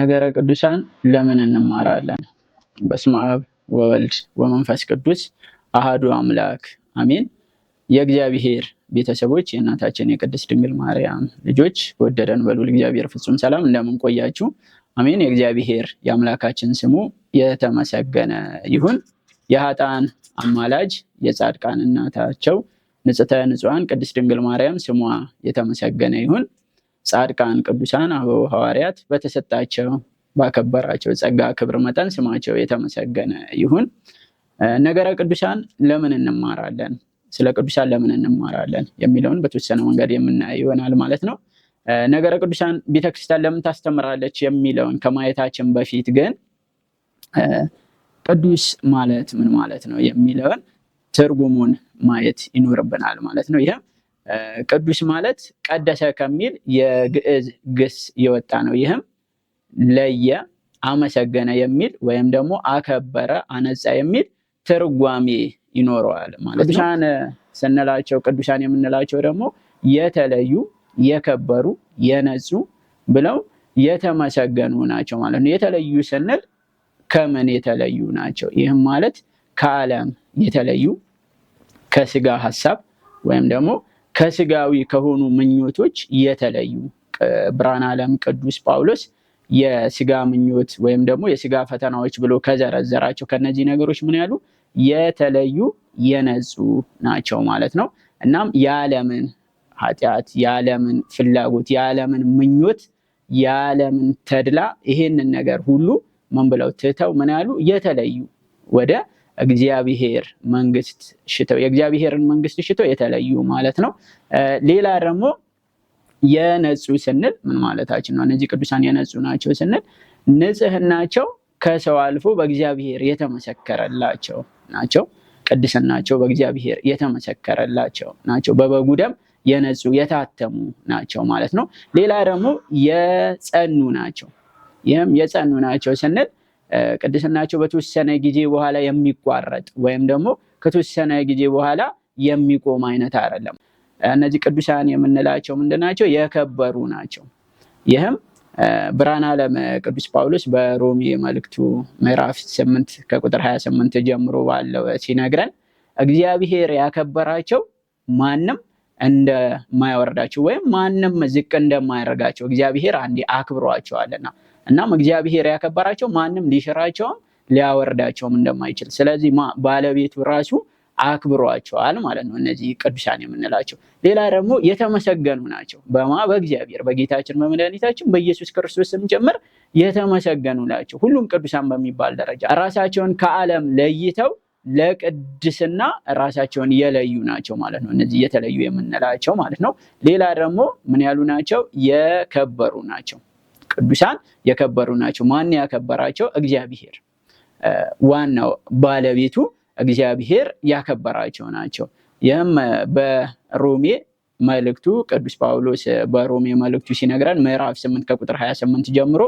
ነገረ ቅዱሳን ለምን እንማራለን? በስመ አብ ወወልድ ወመንፈስ ቅዱስ አሃዱ አምላክ አሜን። የእግዚአብሔር ቤተሰቦች የእናታችን የቅድስት ድንግል ማርያም ልጆች ወደደን በሉል እግዚአብሔር ፍጹም ሰላም እንደምን ቆያችሁ? አሜን። የእግዚአብሔር የአምላካችን ስሙ የተመሰገነ ይሁን። የኃጥአን አማላጅ የጻድቃን እናታቸው ንጽሕተ ንጹሐን ቅድስት ድንግል ማርያም ስሟ የተመሰገነ ይሁን። ጻድቃን ቅዱሳን አበው ሐዋርያት በተሰጣቸው ባከበራቸው ጸጋ ክብር መጠን ስማቸው የተመሰገነ ይሁን። ነገረ ቅዱሳን ለምን እንማራለን? ስለ ቅዱሳን ለምን እንማራለን የሚለውን በተወሰነ መንገድ የምናየው ይሆናል ማለት ነው። ነገረ ቅዱሳን ቤተክርስቲያን ለምን ታስተምራለች የሚለውን ከማየታችን በፊት ግን ቅዱስ ማለት ምን ማለት ነው የሚለውን ትርጉሙን ማየት ይኖርብናል ማለት ነው። ይህም ቅዱስ ማለት ቀደሰ ከሚል የግዕዝ ግስ የወጣ ነው። ይህም ለየ፣ አመሰገነ የሚል ወይም ደግሞ አከበረ፣ አነጻ የሚል ትርጓሜ ይኖረዋል ማለት ነው። ቅዱሳን ስንላቸው ቅዱሳን የምንላቸው ደግሞ የተለዩ፣ የከበሩ፣ የነጹ ብለው የተመሰገኑ ናቸው ማለት ነው። የተለዩ ስንል ከምን የተለዩ ናቸው? ይህም ማለት ከዓለም የተለዩ፣ ከስጋ ሐሳብ ወይም ደግሞ ከስጋዊ ከሆኑ ምኞቶች የተለዩ። ብርሃነ ዓለም ቅዱስ ጳውሎስ የስጋ ምኞት ወይም ደግሞ የስጋ ፈተናዎች ብሎ ከዘረዘራቸው ከነዚህ ነገሮች ምን ያሉ የተለዩ የነጹ ናቸው ማለት ነው። እናም የዓለምን ኃጢአት፣ የዓለምን ፍላጎት፣ የዓለምን ምኞት፣ የዓለምን ተድላ ይሄንን ነገር ሁሉ ምን ብለው ትተው ምን ያሉ የተለዩ ወደ እግዚአብሔር መንግስት ሽተው የእግዚአብሔርን መንግስት ሽተው የተለዩ ማለት ነው። ሌላ ደግሞ የነጹ ስንል ምን ማለታችን ነው? እነዚህ ቅዱሳን የነጹ ናቸው ስንል ንጽህናቸው ከሰው አልፎ በእግዚአብሔር የተመሰከረላቸው ናቸው። ቅድስናቸው በእግዚአብሔር የተመሰከረላቸው ናቸው። በበጉ ደም የነጹ የታተሙ ናቸው ማለት ነው። ሌላ ደግሞ የጸኑ ናቸው። ይህም የጸኑ ናቸው ስንል ቅድስናቸው በተወሰነ ጊዜ በኋላ የሚቋረጥ ወይም ደግሞ ከተወሰነ ጊዜ በኋላ የሚቆም አይነት አይደለም። እነዚህ ቅዱሳን የምንላቸው ምንድናቸው? የከበሩ ናቸው። ይህም ብርሃነ ዓለም ቅዱስ ጳውሎስ በሮሜ መልእክቱ ምዕራፍ 8 ከቁጥር 28 ጀምሮ ባለው ሲነግረን እግዚአብሔር ያከበራቸው ማንም እንደማያወርዳቸው ወይም ማንም ዝቅ እንደማያደርጋቸው እግዚአብሔር አንዴ አክብሯቸዋልና እናም እግዚአብሔር ያከበራቸው ማንም ሊሽራቸውም ሊያወርዳቸውም እንደማይችል ስለዚህ ባለቤቱ ራሱ አክብሯቸዋል ማለት ነው። እነዚህ ቅዱሳን የምንላቸው ሌላ ደግሞ የተመሰገኑ ናቸው። በእግዚአብሔር በጌታችን በመድኃኒታችን በኢየሱስ ክርስቶስም ጭምር የተመሰገኑ ናቸው። ሁሉም ቅዱሳን በሚባል ደረጃ ራሳቸውን ከዓለም ለይተው ለቅድስና ራሳቸውን የለዩ ናቸው ማለት ነው። እነዚህ የተለዩ የምንላቸው ማለት ነው። ሌላ ደግሞ ምን ያሉ ናቸው? የከበሩ ናቸው። ቅዱሳን የከበሩ ናቸው። ማን ያከበራቸው? እግዚአብሔር። ዋናው ባለቤቱ እግዚአብሔር ያከበራቸው ናቸው። ይህም በሮሜ መልእክቱ ቅዱስ ጳውሎስ በሮሜ መልእክቱ ሲነግረን ምዕራፍ 8 ከቁጥር 28 ጀምሮ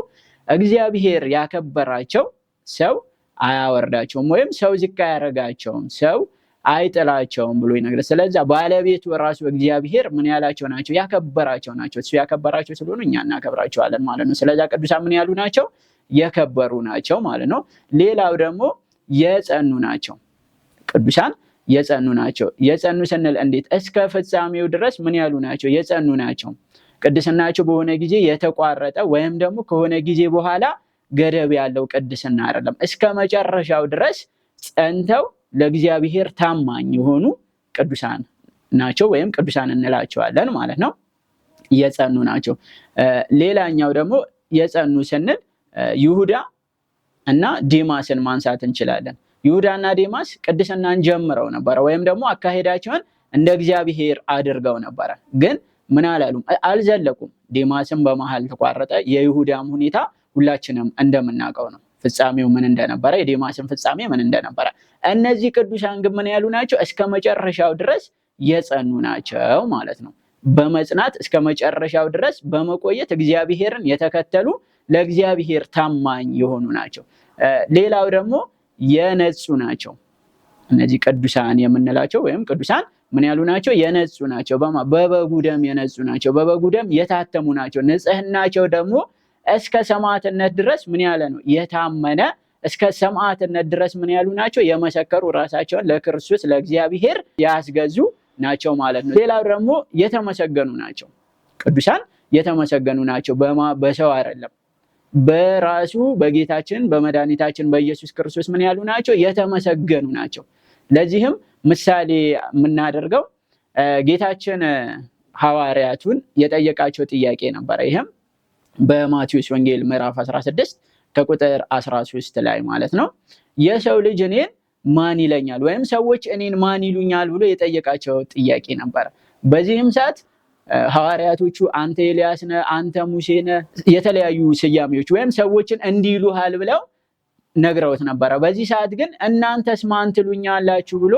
እግዚአብሔር ያከበራቸው ሰው አያወርዳቸውም ወይም ሰው ዝቅ አያደርጋቸውም፣ ሰው አይጥላቸውም ብሎ ይነግራል። ስለዚህ ባለቤቱ ራሱ እግዚአብሔር ምን ያላቸው ናቸው? ያከበራቸው ናቸው። እሱ ያከበራቸው ስለሆነ እኛ እናከብራቸዋለን ማለት ነው። ስለዚህ ቅዱሳን ምን ያሉ ናቸው? የከበሩ ናቸው ማለት ነው። ሌላው ደግሞ የጸኑ ናቸው። ቅዱሳን የጸኑ ናቸው። የጸኑ ስንል እንዴት? እስከ ፍጻሜው ድረስ ምን ያሉ ናቸው? የጸኑ ናቸው። ቅድስናቸው በሆነ ጊዜ የተቋረጠ ወይም ደግሞ ከሆነ ጊዜ በኋላ ገደብ ያለው ቅድስና አይደለም። እስከ መጨረሻው ድረስ ጸንተው ለእግዚአብሔር ታማኝ የሆኑ ቅዱሳን ናቸው ወይም ቅዱሳን እንላቸዋለን ማለት ነው። የጸኑ ናቸው። ሌላኛው ደግሞ የጸኑ ስንል ይሁዳ እና ዴማስን ማንሳት እንችላለን። ይሁዳና ዴማስ ቅድስናን ጀምረው ነበረ ወይም ደግሞ አካሄዳቸውን እንደ እግዚአብሔር አድርገው ነበረ። ግን ምን አላሉም? አልዘለቁም። ዴማስም በመሃል ተቋረጠ። የይሁዳም ሁኔታ ሁላችንም እንደምናውቀው ነው። ፍጻሜው ምን እንደነበረ፣ የዴማስን ፍጻሜ ምን እንደነበረ። እነዚህ ቅዱሳን ግን ምን ያሉ ናቸው? እስከ መጨረሻው ድረስ የጸኑ ናቸው ማለት ነው። በመጽናት እስከ መጨረሻው ድረስ በመቆየት እግዚአብሔርን የተከተሉ ለእግዚአብሔር ታማኝ የሆኑ ናቸው። ሌላው ደግሞ የነጹ ናቸው። እነዚህ ቅዱሳን የምንላቸው ወይም ቅዱሳን ምን ያሉ ናቸው? የነጹ ናቸው። በበጉ ደም የነጹ ናቸው። በበጉ ደም የታተሙ ናቸው። ንጽህናቸው ደግሞ እስከ ሰማዕትነት ድረስ ምን ያለ ነው? የታመነ እስከ ሰማዕትነት ድረስ ምን ያሉ ናቸው? የመሰከሩ ራሳቸውን ለክርስቶስ ለእግዚአብሔር ያስገዙ ናቸው ማለት ነው። ሌላው ደግሞ የተመሰገኑ ናቸው። ቅዱሳን የተመሰገኑ ናቸው። በሰው አይደለም፣ በራሱ በጌታችን በመድኃኒታችን በኢየሱስ ክርስቶስ ምን ያሉ ናቸው? የተመሰገኑ ናቸው። ለዚህም ምሳሌ የምናደርገው ጌታችን ሐዋርያቱን የጠየቃቸው ጥያቄ ነበረ። ይህም በማቴዎስ ወንጌል ምዕራፍ 16 ከቁጥር 13 ላይ ማለት ነው። የሰው ልጅ እኔን ማን ይለኛል ወይም ሰዎች እኔን ማን ይሉኛል ብሎ የጠየቃቸው ጥያቄ ነበረ። በዚህም ሰዓት ሐዋርያቶቹ አንተ ኤልያስ ነህ፣ አንተ ሙሴ ነህ፣ የተለያዩ ስያሜዎች ወይም ሰዎችን እንዲህ ይሉሃል ብለው ነግረውት ነበረ። በዚህ ሰዓት ግን እናንተስ ማን ትሉኛላችሁ ብሎ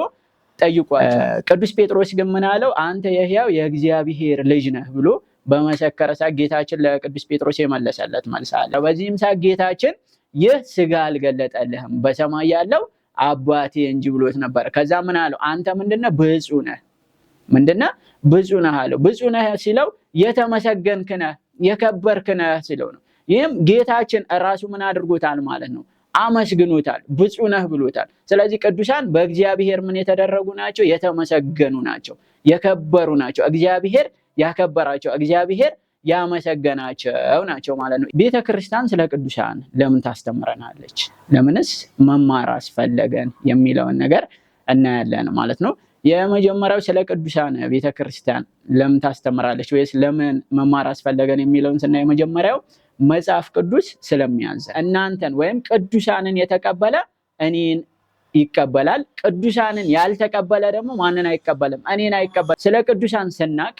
ጠይቋቸው። ቅዱስ ጴጥሮስ ግን ምን አለው? አንተ የሕያው የእግዚአብሔር ልጅ ነህ ብሎ በመሰከረ ሰዓት ጌታችን ለቅዱስ ጴጥሮስ የመለሰለት መልስ አለ። በዚህም ሰዓት ጌታችን ይህ ስጋ አልገለጠልህም በሰማይ ያለው አባቴ እንጂ ብሎት ነበር። ከዛ ምን አለው? አንተ ምንድነህ? ብፁዕ ነህ። ምንድነህ? ብፁዕ ነህ አለው። ብፁዕ ነህ ሲለው የተመሰገንክ ነህ የከበርክ ነህ ሲለው ነው። ይህም ጌታችን እራሱ ምን አድርጎታል ማለት ነው? አመስግኖታል፣ ብፁዕ ነህ ብሎታል። ስለዚህ ቅዱሳን በእግዚአብሔር ምን የተደረጉ ናቸው? የተመሰገኑ ናቸው፣ የከበሩ ናቸው። እግዚአብሔር ያከበራቸው፣ እግዚአብሔር ያመሰገናቸው ናቸው ማለት ነው። ቤተክርስቲያን ስለ ቅዱሳን ለምን ታስተምረናለች? ለምንስ መማር አስፈለገን የሚለውን ነገር እናያለን ማለት ነው። የመጀመሪያው ስለ ቅዱሳን ቤተክርስቲያን ለምን ታስተምራለች ወይስ ለምን መማር አስፈለገን የሚለውን ስናይ የመጀመሪያው መጽሐፍ ቅዱስ ስለሚያዝ እናንተን ወይም ቅዱሳንን የተቀበለ እኔን ይቀበላል፣ ቅዱሳንን ያልተቀበለ ደግሞ ማንን አይቀበልም? እኔን አይቀበልም። ስለ ቅዱሳን ስናቅ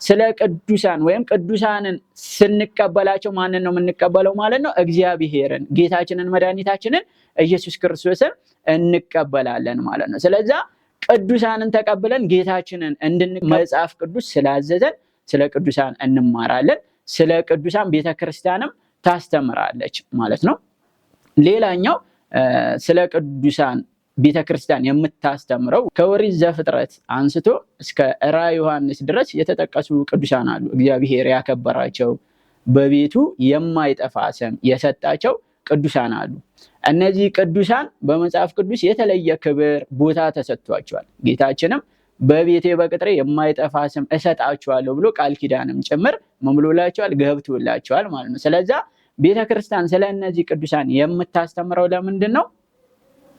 ስለ ቅዱሳን ወይም ቅዱሳንን ስንቀበላቸው ማንን ነው የምንቀበለው ማለት ነው? እግዚአብሔርን፣ ጌታችንን፣ መድኃኒታችንን ኢየሱስ ክርስቶስን እንቀበላለን ማለት ነው። ስለዚህ ቅዱሳንን ተቀብለን ጌታችንን መጽሐፍ ቅዱስ ስላዘዘን ስለ ቅዱሳን እንማራለን። ስለ ቅዱሳን ቤተክርስቲያንም ታስተምራለች ማለት ነው። ሌላኛው ስለ ቅዱሳን ቤተክርስቲያን የምታስተምረው ከኦሪት ዘፍጥረት አንስቶ እስከ ራዕየ ዮሐንስ ድረስ የተጠቀሱ ቅዱሳን አሉ። እግዚአብሔር ያከበራቸው በቤቱ የማይጠፋ ስም የሰጣቸው ቅዱሳን አሉ። እነዚህ ቅዱሳን በመጽሐፍ ቅዱስ የተለየ ክብር ቦታ ተሰጥቷቸዋል። ጌታችንም በቤቴ በቅጥሬ የማይጠፋ ስም እሰጣቸዋለሁ ብሎ ቃል ኪዳንም ጭምር ምን ብሎላቸዋል? ገብቶላቸዋል ማለት ነው። ስለዚህ ቤተክርስቲያን ስለ እነዚህ ቅዱሳን የምታስተምረው ለምንድን ነው?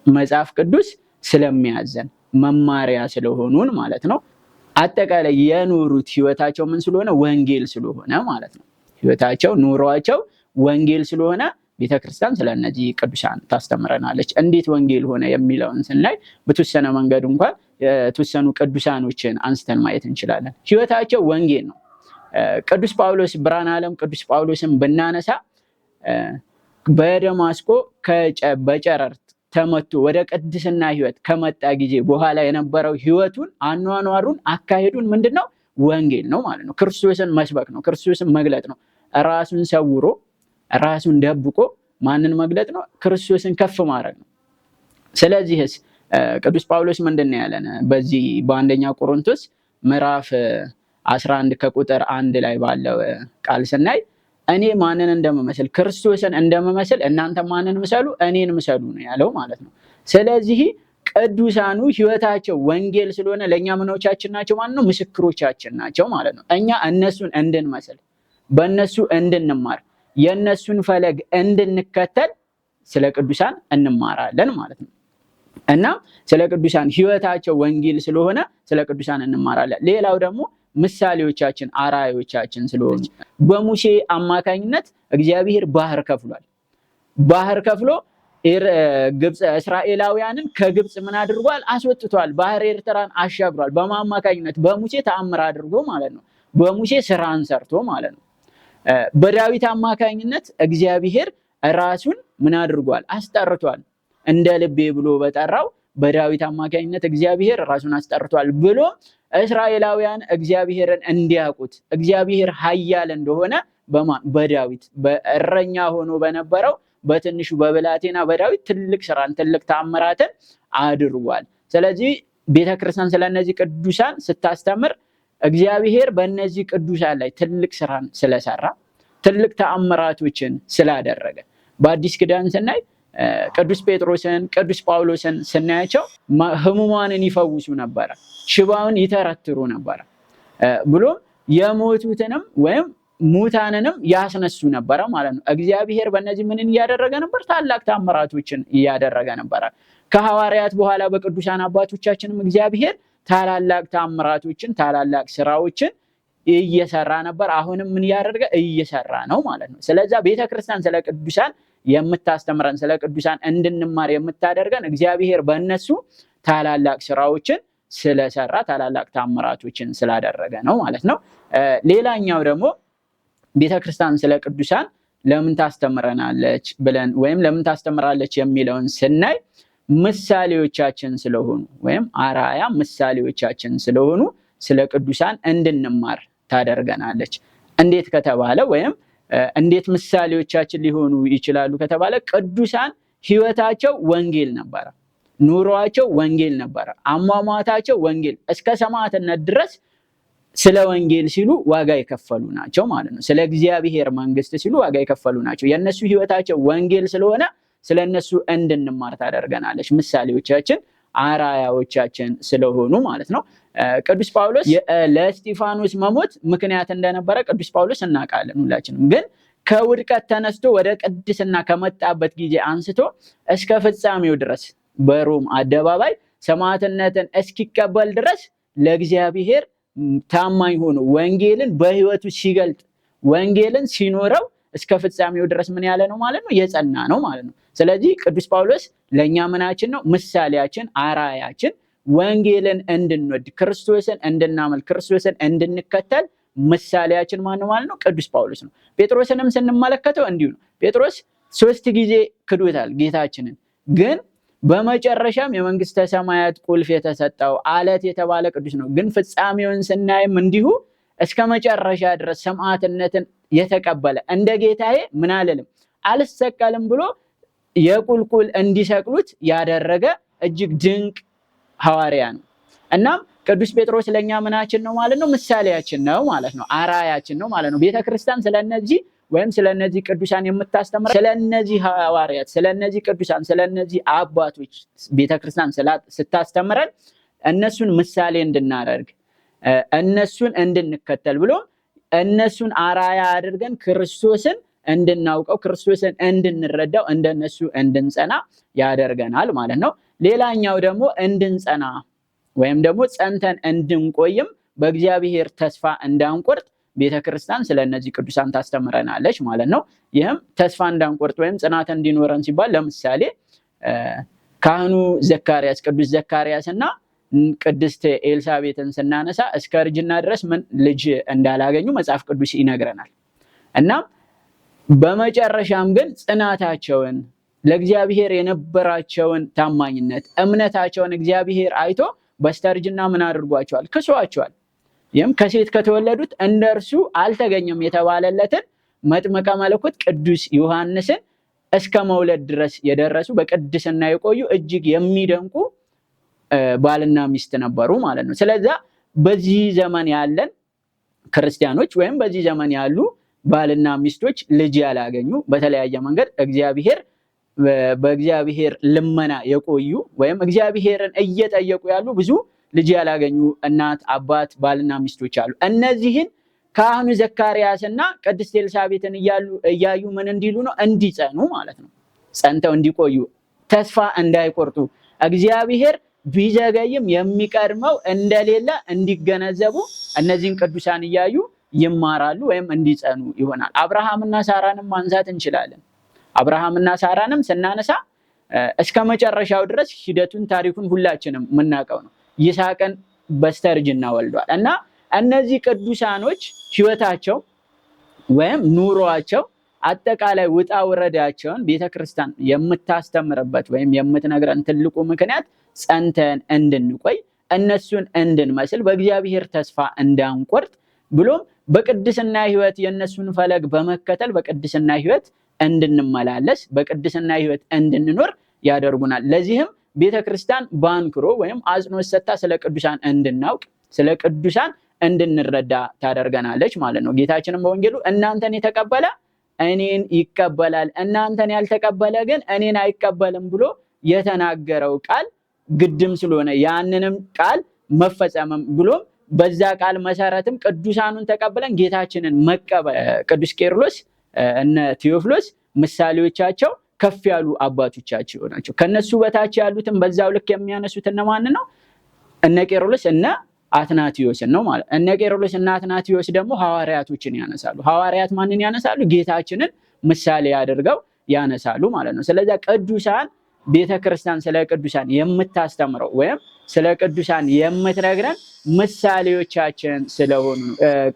መጽሐፍ ቅዱስ ስለሚያዘን መማሪያ ስለሆኑን ማለት ነው። አጠቃላይ የኖሩት ህይወታቸው ምን ስለሆነ? ወንጌል ስለሆነ ማለት ነው። ህይወታቸው ኑሯቸው ወንጌል ስለሆነ ቤተክርስቲያን ስለነዚህ ቅዱሳን ታስተምረናለች። እንዴት ወንጌል ሆነ የሚለውን ስናይ በተወሰነ መንገድ እንኳን የተወሰኑ ቅዱሳኖችን አንስተን ማየት እንችላለን። ህይወታቸው ወንጌል ነው። ቅዱስ ጳውሎስ ብርሃነ ዓለም ቅዱስ ጳውሎስን ብናነሳ በደማስቆ በጨረር ተመቶ ወደ ቅድስና ህይወት ከመጣ ጊዜ በኋላ የነበረው ህይወቱን፣ አኗኗሩን፣ አካሄዱን ምንድነው? ወንጌል ነው ማለት ነው። ክርስቶስን መስበክ ነው። ክርስቶስን መግለጥ ነው። ራሱን ሰውሮ ራሱን ደብቆ ማንን መግለጥ ነው? ክርስቶስን ከፍ ማድረግ ነው። ስለዚህስ ቅዱስ ጳውሎስ ምንድነው ያለን? በዚህ በአንደኛ ቆሮንቶስ ምዕራፍ 11 ከቁጥር 1 ላይ ባለው ቃል ስናይ እኔ ማንን እንደምመስል ክርስቶስን እንደምመስል እናንተ ማንን ምሰሉ? እኔን ምሰሉ ነው ያለው ማለት ነው። ስለዚህ ቅዱሳኑ ህይወታቸው ወንጌል ስለሆነ ለእኛ ምኖቻችን ናቸው ማለት ነው? ምስክሮቻችን ናቸው ማለት ነው። እኛ እነሱን እንድንመስል በእነሱ እንድንማር የእነሱን ፈለግ እንድንከተል ስለ ቅዱሳን እንማራለን ማለት ነው። እና ስለ ቅዱሳን ህይወታቸው ወንጌል ስለሆነ ስለ ቅዱሳን እንማራለን። ሌላው ደግሞ ምሳሌዎቻችን አራዮቻችን ስለሆኑ በሙሴ አማካኝነት እግዚአብሔር ባህር ከፍሏል። ባህር ከፍሎ ግብጽ እስራኤላውያንን ከግብጽ ምን አድርጓል? አስወጥቷል። ባህር ኤርትራን አሻግሯል። በማማካኝነት በሙሴ ተአምር አድርጎ ማለት ነው። በሙሴ ስራን ሰርቶ ማለት ነው። በዳዊት አማካኝነት እግዚአብሔር ራሱን ምን አድርጓል? አስጠርቷል። እንደ ልቤ ብሎ በጠራው በዳዊት አማካኝነት እግዚአብሔር ራሱን አስጠርቷል ብሎ እስራኤላውያን እግዚአብሔርን እንዲያውቁት እግዚአብሔር ኃያል እንደሆነ በዳዊት በእረኛ ሆኖ በነበረው በትንሹ በብላቴና በዳዊት ትልቅ ስራን ትልቅ ተአምራትን አድርጓል። ስለዚህ ቤተክርስቲያን ስለነዚህ ቅዱሳን ስታስተምር እግዚአብሔር በእነዚህ ቅዱሳን ላይ ትልቅ ስራን ስለሰራ ትልቅ ተአምራቶችን ስላደረገ በአዲስ ኪዳን ስናይ ቅዱስ ጴጥሮስን ቅዱስ ጳውሎስን ስናያቸው ህሙማንን ይፈውሱ ነበር፣ ሽባውን ይተረትሩ ነበር፣ ብሎም የሞቱትንም ወይም ሙታንንም ያስነሱ ነበር ማለት ነው። እግዚአብሔር በእነዚህ ምንን እያደረገ ነበር? ታላቅ ተአምራቶችን እያደረገ ነበር። ከሐዋርያት በኋላ በቅዱሳን አባቶቻችንም እግዚአብሔር ታላላቅ ተአምራቶችን ታላላቅ ስራዎችን እየሰራ ነበር። አሁንም ምን ያደርገ እየሰራ ነው ማለት ነው። ስለዚህ ቤተክርስቲያን ስለ ቅዱሳን የምታስተምረን ስለ ቅዱሳን እንድንማር የምታደርገን እግዚአብሔር በእነሱ ታላላቅ ስራዎችን ስለሰራ ታላላቅ ተአምራቶችን ስላደረገ ነው ማለት ነው። ሌላኛው ደግሞ ቤተክርስቲያን ስለ ቅዱሳን ለምን ታስተምረናለች ብለን ወይም ለምን ታስተምራለች የሚለውን ስናይ ምሳሌዎቻችን ስለሆኑ ወይም አራያ ምሳሌዎቻችን ስለሆኑ ስለ ቅዱሳን እንድንማር ታደርገናለች። እንዴት ከተባለ ወይም እንዴት ምሳሌዎቻችን ሊሆኑ ይችላሉ ከተባለ ቅዱሳን ህይወታቸው ወንጌል ነበር፣ ኑሯቸው ወንጌል ነበር፣ አሟሟታቸው ወንጌል፣ እስከ ሰማዕትነት ድረስ ስለ ወንጌል ሲሉ ዋጋ የከፈሉ ናቸው ማለት ነው። ስለ እግዚአብሔር መንግስት ሲሉ ዋጋ የከፈሉ ናቸው። የነሱ ህይወታቸው ወንጌል ስለሆነ ስለነሱ እንድንማር ታደርገናለች። ምሳሌዎቻችን አራያዎቻችን ስለሆኑ ማለት ነው። ቅዱስ ጳውሎስ ለእስጢፋኖስ መሞት ምክንያት እንደነበረ ቅዱስ ጳውሎስ እናውቃለን ሁላችንም። ግን ከውድቀት ተነስቶ ወደ ቅድስና ከመጣበት ጊዜ አንስቶ እስከ ፍጻሜው ድረስ በሮም አደባባይ ሰማዕትነትን እስኪቀበል ድረስ ለእግዚአብሔር ታማኝ ሆኖ ወንጌልን በህይወቱ ሲገልጥ ወንጌልን ሲኖረው እስከ ፍጻሜው ድረስ ምን ያለ ነው ማለት ነው? የጸና ነው ማለት ነው። ስለዚህ ቅዱስ ጳውሎስ ለኛ ምናችን ነው? ምሳሌያችን፣ አራያችን፣ ወንጌልን እንድንወድ ክርስቶስን እንድናመልክ ክርስቶስን እንድንከተል ምሳሌያችን ማን ነው ማለት ነው? ቅዱስ ጳውሎስ ነው። ጴጥሮስንም ስንመለከተው እንዲሁ ነው። ጴጥሮስ 3 ጊዜ ክዶታል ጌታችንን። ግን በመጨረሻም የመንግስተ ሰማያት ቁልፍ የተሰጠው አለት የተባለ ቅዱስ ነው። ግን ፍጻሜውን ስናይም እንዲሁ እስከ መጨረሻ ድረስ ሰማዕትነትን የተቀበለ እንደ ጌታዬ ምን አልልም አልሰቀልም ብሎ የቁልቁል እንዲሰቅሉት ያደረገ እጅግ ድንቅ ሐዋርያ ነው። እናም ቅዱስ ጴጥሮስ ለኛ ምናችን ነው ማለት ነው? ምሳሌያችን ነው ማለት ነው። አራያችን ነው ማለት ነው። ቤተክርስቲያን ስለነዚህ ወይም ስለነዚህ ቅዱሳን የምታስተምር ስለነዚህ ሐዋርያት ስለነዚህ ቅዱሳን ስለነዚህ አባቶች ቤተክርስቲያን ስታስተምረን እነሱን ምሳሌ እንድናደርግ እነሱን እንድንከተል ብሎ እነሱን አራያ አድርገን ክርስቶስን እንድናውቀው ክርስቶስን እንድንረዳው እንደነሱ እንድንጸና ያደርገናል ማለት ነው። ሌላኛው ደግሞ እንድንጸና ወይም ደግሞ ጸንተን እንድንቆይም በእግዚአብሔር ተስፋ እንዳንቆርጥ ቤተክርስቲያን ስለነዚህ ቅዱሳን ታስተምረናለች ማለት ነው። ይህም ተስፋ እንዳንቆርጥ ወይም ጽናት እንዲኖረን ሲባል ለምሳሌ ካህኑ ዘካርያስ ቅዱስ ዘካርያስና ቅድስት ኤልሳቤጥን ስናነሳ እስከ እርጅና ድረስ ምን ልጅ እንዳላገኙ መጽሐፍ ቅዱስ ይነግረናል። እና በመጨረሻም ግን ጽናታቸውን ለእግዚአብሔር የነበራቸውን ታማኝነት እምነታቸውን እግዚአብሔር አይቶ በስተርጅና ምን አድርጓቸዋል? ክሷቸዋል። ይህም ከሴት ከተወለዱት እንደርሱ አልተገኘም የተባለለትን መጥምቀ መለኮት ቅዱስ ዮሐንስን እስከ መውለድ ድረስ የደረሱ በቅድስና የቆዩ እጅግ የሚደንቁ ባልና ሚስት ነበሩ ማለት ነው። ስለዚህ በዚህ ዘመን ያለን ክርስቲያኖች ወይም በዚህ ዘመን ያሉ ባልና ሚስቶች ልጅ ያላገኙ በተለያየ መንገድ በእግዚአብሔር ልመና የቆዩ ወይም እግዚአብሔርን እየጠየቁ ያሉ ብዙ ልጅ ያላገኙ እናት አባት ባልና ሚስቶች አሉ። እነዚህን ካህኑ ዘካርያስና ቅድስት ኤልሳቤጥን እያዩ ምን እንዲሉ ነው? እንዲጸኑ ማለት ነው። ጸንተው እንዲቆዩ ተስፋ እንዳይቆርጡ እግዚአብሔር ቢዘገይም የሚቀድመው እንደሌለ እንዲገነዘቡ እነዚህን ቅዱሳን እያዩ ይማራሉ ወይም እንዲጸኑ ይሆናል። አብርሃምና ሳራንም ማንሳት እንችላለን። አብርሃምና ሳራንም ስናነሳ እስከ መጨረሻው ድረስ ሂደቱን ታሪኩን ሁላችንም የምናውቀው ነው። ይስሐቅን በስተርጅና ወልዷል። እና እነዚህ ቅዱሳኖች ህይወታቸው ወይም ኑሯቸው አጠቃላይ ውጣ ውረዳቸውን ቤተክርስቲያን የምታስተምርበት ወይም የምትነግረን ትልቁ ምክንያት ጸንተን እንድንቆይ እነሱን እንድንመስል በእግዚአብሔር ተስፋ እንዳንቆርጥ ብሎም በቅድስና ህይወት የነሱን ፈለግ በመከተል በቅድስና ህይወት እንድንመላለስ በቅድስና ህይወት እንድንኖር ያደርጉናል። ለዚህም ቤተክርስቲያን ባንክሮ ወይም አጽንኦት ሰጥታ ስለ ቅዱሳን እንድናውቅ ስለ ቅዱሳን እንድንረዳ ታደርገናለች ማለት ነው። ጌታችንም በወንጌሉ እናንተን የተቀበለ እኔን ይቀበላል፣ እናንተን ያልተቀበለ ግን እኔን አይቀበልም ብሎ የተናገረው ቃል ግድም ስለሆነ ያንንም ቃል መፈጸምም ብሎም በዛ ቃል መሰረትም ቅዱሳኑን ተቀበለን ጌታችንን መቀበል ቅዱስ ቄርሎስ እነ ቴዎፍሎስ ምሳሌዎቻቸው ከፍ ያሉ አባቶቻቸው ናቸው። ከነሱ በታች ያሉትን በዛው ልክ የሚያነሱት እነማን ነው? እነ ቄርሎስ እነ አትናቴዎስን ነው ማለት። እነ ቄርሎስ እና አትናቴዎስ ደግሞ ሐዋርያቶችን ያነሳሉ። ሐዋርያት ማንን ያነሳሉ? ጌታችንን ምሳሌ አድርገው ያነሳሉ ማለት ነው። ስለዚህ ቅዱሳን ቤተክርስቲያን ስለ ቅዱሳን የምታስተምረው ወይም ስለ ቅዱሳን የምትነግረን ምሳሌዎቻችን ስለሆኑ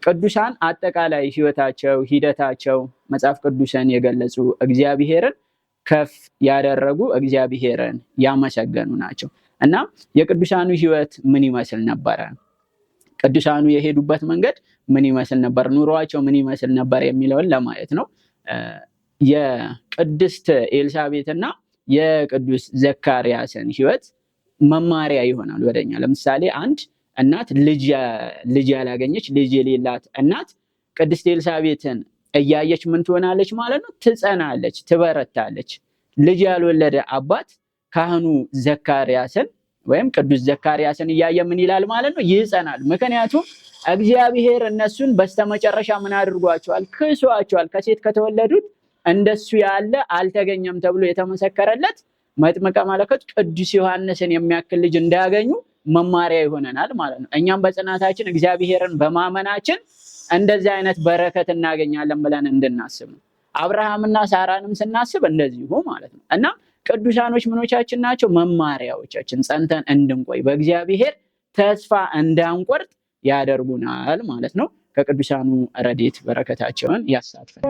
ቅዱሳን አጠቃላይ ህይወታቸው፣ ሂደታቸው መጽሐፍ ቅዱስን የገለጹ እግዚአብሔርን ከፍ ያደረጉ እግዚአብሔርን ያመሰገኑ ናቸው። እና የቅዱሳኑ ህይወት ምን ይመስል ነበረ? ቅዱሳኑ የሄዱበት መንገድ ምን ይመስል ነበር? ኑሯቸው ምን ይመስል ነበር የሚለውን ለማየት ነው። የቅድስት ኤልሳቤጥና የቅዱስ ዘካርያስን ህይወት መማሪያ ይሆናል ወደኛ። ለምሳሌ አንድ እናት ልጅ ያላገኘች ልጅ የሌላት እናት ቅድስት ኤልሳቤጥን እያየች ምን ትሆናለች ማለት ነው? ትጸናለች፣ ትበረታለች። ልጅ ያልወለደ አባት ካህኑ ዘካርያስን ወይም ቅዱስ ዘካርያስን እያየ ምን ይላል ማለት ነው? ይጸናል። ምክንያቱም እግዚአብሔር እነሱን በስተመጨረሻ ምን አድርጓቸዋል? ክሷቸዋል። ከሴት ከተወለዱት እንደሱ ያለ አልተገኘም ተብሎ የተመሰከረለት መጥምቀ መለኮት ቅዱስ ዮሐንስን የሚያክል ልጅ እንዳያገኙ መማሪያ ይሆነናል ማለት ነው። እኛም በጽናታችን እግዚአብሔርን በማመናችን እንደዚህ አይነት በረከት እናገኛለን ብለን እንድናስብ ነው። አብርሃምና ሳራንም ስናስብ እንደዚሁ ማለት ነው። እና ቅዱሳኖች ምኖቻችን ናቸው? መማሪያዎቻችን። ጸንተን እንድንቆይ በእግዚአብሔር ተስፋ እንዳንቆርጥ ያደርጉናል ማለት ነው። ከቅዱሳኑ ረድኤት በረከታቸውን ያሳትፈን።